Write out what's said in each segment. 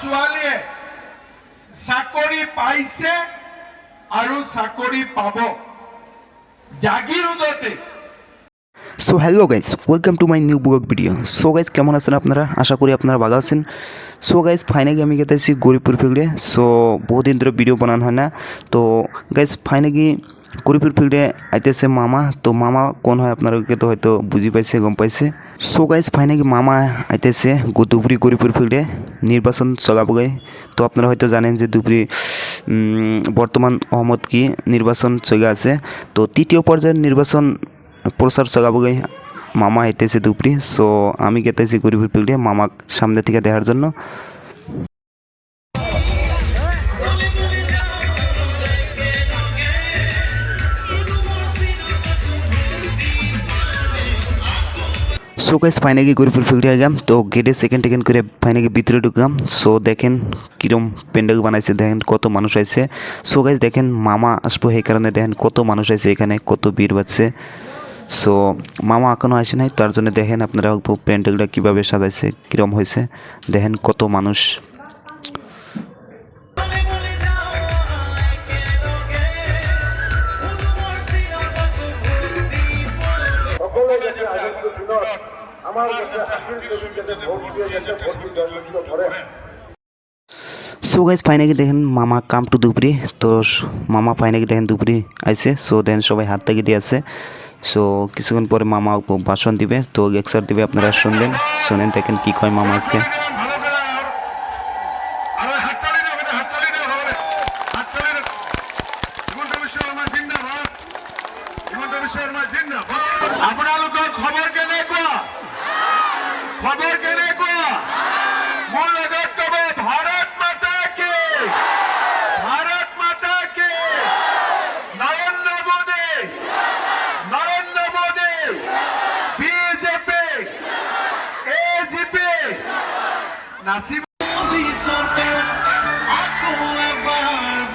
ছোৱালীয়ে চাকৰি পাইছে আৰু চাকৰি পাব জাগিৰোডতে। So hello guys, welcome to my new blog video. So guys, কেমন আছেন আপনারা? আশা করি আপনারা ভালো আছেন। সো গাইজ, ফাইনালি আমি গেতেছি গরিবপুর ফিল্ডে। সো বহুদিন ধরে ভিডিও বানানো হয় না। তো গাইজ, ফাইনালি গরিবপুর ফিল্ডে আইতেছে মামা। তো মামা কোন হয় আপনাদেরকে তো হয়তো বুঝি পাইছে, গম পাইছে। সো গাইজ, ফাইনালি মামা আইতেছে দুপুরি গরিবপুর ফিল্ডে নির্বাচন চলাবো গাই। তো আপনারা হয়তো জানেন যে দুপুরি বর্তমান অহমদ কি নির্বাচন চলে আছে। তো তৃতীয় পর্যায়ের নির্বাচন প্রচার চলাবো গাই। মামা আইতেছে দুপুরি। সো আমি গেতেছি গরিবপুর ফিল্ডে মামা সামনে থেকে দেখার জন্য। সো গাইস, ফাইনালি গরিবপুর ফিল্ডে গেলাম। তো গেটে সেকেন্ড করে ফাইনালি ভিতরে ঢুকলাম। সো দেখেন কিরম প্যান্ডেল বানাইছে, দেখেন কত মানুষ আছে। সো গাইস দেখেন মামা আসবো সেই কারণে দেখেন কত মানুষ আছে এখানে, কত ভিড় বাজছে। সো মামা এখনও আসে নাই, তার জন্য দেখেন আপনারা প্যান্ডেলটা কীভাবে সাজাইছে, কীরম হয়েছে, দেখেন কত মানুষ। সো গাইজ, ফাইনালি দেখেন মামা কাম টু দুপুরি। তো মামা ফাইনালি দেখেন দুপুরি আইছে। সো দেখেন সবাই হাত থেকে দিয়ে আছে। সো কিছুক্ষণ পরে মামা ভাষণ দিবে, তো লেকচার দিবে, আপনারা শুনবেন। শোনেন দেখেন কি কয় মামা আজকে। আপোনালোকৰ খবৰ কেনেকুৱা? খবৰ কেনেকুৱা? মোৰ লগত ক'ব ভাৰত মাতা কি, ভাৰত মাতা কি, নৰেন্দ্ৰ মোদী, নৰেন্দ্ৰ মোদী, বিজেপি, এজিপি নাচিব। মোদী চৰকাৰ আকৌ এবাৰ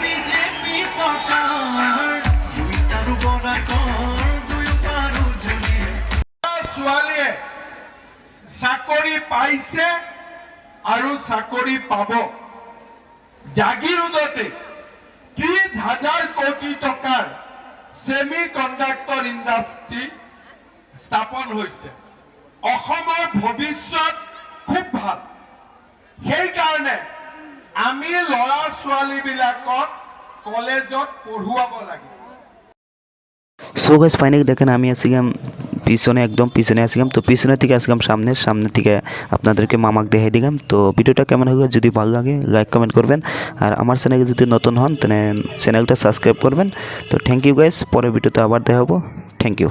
বিজেপি চৰকাৰ দুইটাৰো বৰাকৰ ছোৱালীয়ে চাকৰি পাইছে আৰু চাকৰি পাব জাগিৰোডতে 30,000 কোটি টকাৰ ছেমি কণ্ডাক্টৰ ইণ্ডাষ্ট্ৰী স্থাপন হৈছে। অসমৰ ভৱিষ্যত খুব ভাল, সেইকাৰণে আমি ল'ৰা ছোৱালীবিলাকক কলেজত পঢ়ুৱাব লাগে। সো গাইজ, ফাইনালি দেখেন আমি আসছিলাম পিছনে, একদম পিছনে আসছিলাম। তো পিছনে থেকে আসলাম সামনে থেকে আপনাদেরকে মামাকে দেখাই দিলাম। তো ভিডিওটা কেমন হলো, যদি ভালো লাগে লাইক কমেন্ট করবেন, আর আমার চ্যানেলে যদি নতুন হন তাহলে চ্যানেলটা সাবস্ক্রাইব করবেন। তো থ্যাংক ইউ গাইজ, পরের ভিডিওতে আবার দেখাবো। Thank you.